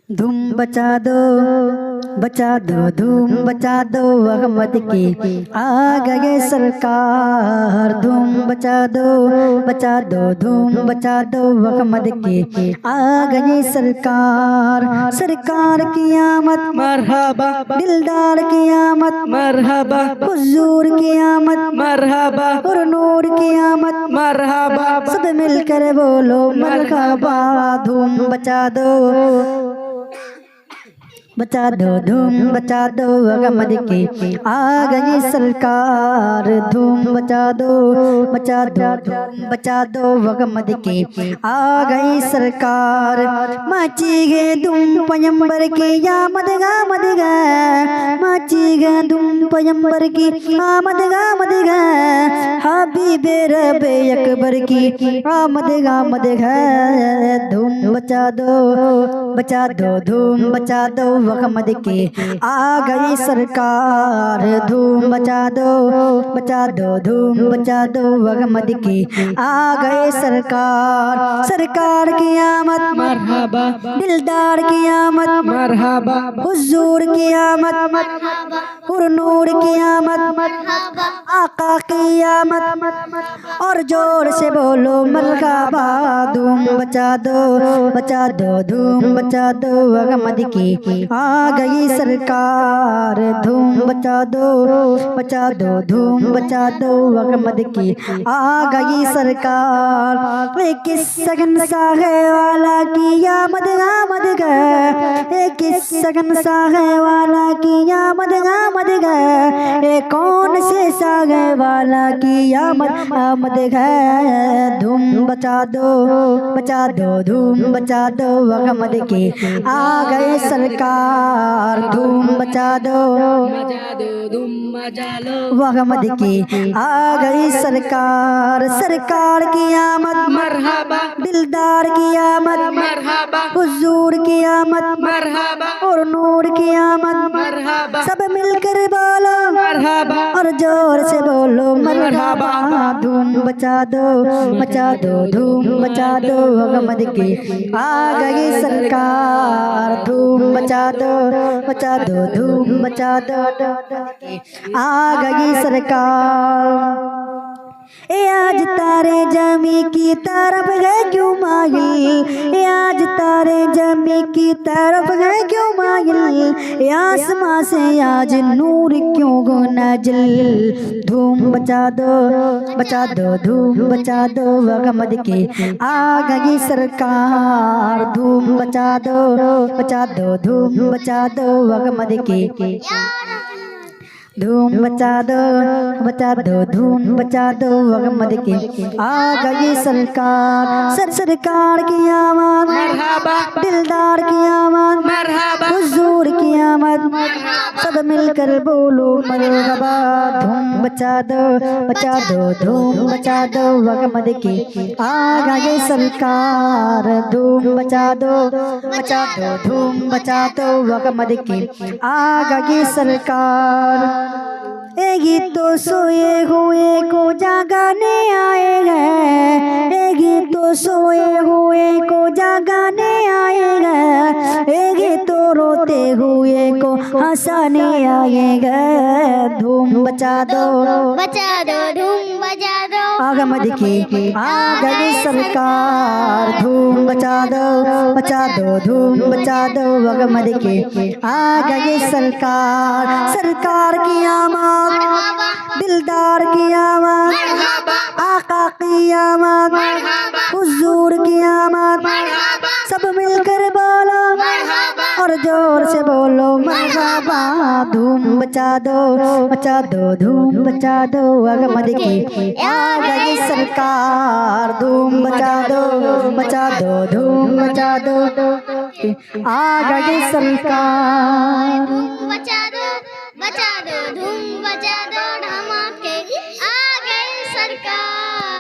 धूम बचा दो धूम बचा दो अहमद की आ गए सरकार। धूम बचा दो धूम बचा दो अहमद की आ गई सरकार। सरकार की आमद मरहबा दिलदार की आमद मरहबा हुजूर की आमद मरहबा और नूर की आमद मरहबा सब मिलकर बोलो मरहबा। धूम बचा दो धूम बचा दो अहमद की आ गई सरकार। धूम बचा दो धूम बचा दो अहमद की आ गई सरकार। माची गे धूम पैगंबर की आमद गा माची गे धूम पैगंबर की आमद गा हबीबे रबे अकबर की आमद गा। धूम बचा दो धूम बचा दो अहमद की आ गई सरकार। धूम बचा दो धूम बचा दो अहमद की आ गए सरकार। सरकार की आमद मरहबा दिलदार की आमद मरहबा हुजूर की आमद और नूर की आमद आका की आमद और जोर से बोलो मरहबा। धूम बचा दो धूम बचा दो अहमद की आ गई सरकार। धूम बचा दो धूम बचा दो अहमद की आ गई सरकार। एक सगन सागे वाला की आमद गए एक सगन सागे वाला की आमद गए कौन से सागे वाला की आमद गए। धूम बचा दो धूम बचा दो अहमद की आ गए सरकार। धूम बचा दो धूम मचा लो अहमद की आ गई सरकार। सरकार की आमद मरहबा दिलदार की आमद मरहबा हुजूर की आमद मरहबा और नूर की आमद मरहबा सब मिलकर बोलो मरहबा और जोर से बोलो मरहबा। धूम बचा दो धूम बचा दो अहमद की आ गई सरकार। धूम बचा दो धूम बचा दो आ गई सरकार। ए आज तारे जमी की तरफ है क्यों माहिल ए आज तारे जमी की तरफ है क्यों माहिल ए आसमां से आज नूर क्यों गो नाजिल। धूम बचा दो धूम बचा दो अहमद की आ गई सरकार। धूम बचा दो धूम बचा दो अहमद की धूम बचा दो धूम बचा दो अहमद की आ गई सरकार। सरकार की आमद मरहबा दिलदार की आमद मरहबा हुजूर की आमद सब मिलकर बोलो मरहबा। धूम बचा दो धूम बचा दो अहमद की आ गई सरकार। धूम बचा दो धूम बचा दो अहमद की आ गई सरकार। एगी तो सोए हुए को जागाने आए हैं एगी तो सोए हुए को जागाने आए हैं एगी तो रोते हुए को हंसाने आएगा। धूम बचा दो धूम बजा दो अहमद की आ गई सरकार। धूम बचा दो धूम बचा दो अहमद की आ गई सरकार। सरकार की आमद दिलदार की आमद आका की आमद हुजूर की आमद सब मिलकर बोलो और जोर से बोलो मरहबा। धूम बचा दो धूम बचा दो अहमद की आ गई सरकार। धूम बचा दो धूम बचा दो आ गई सरकार। बचा दो धूम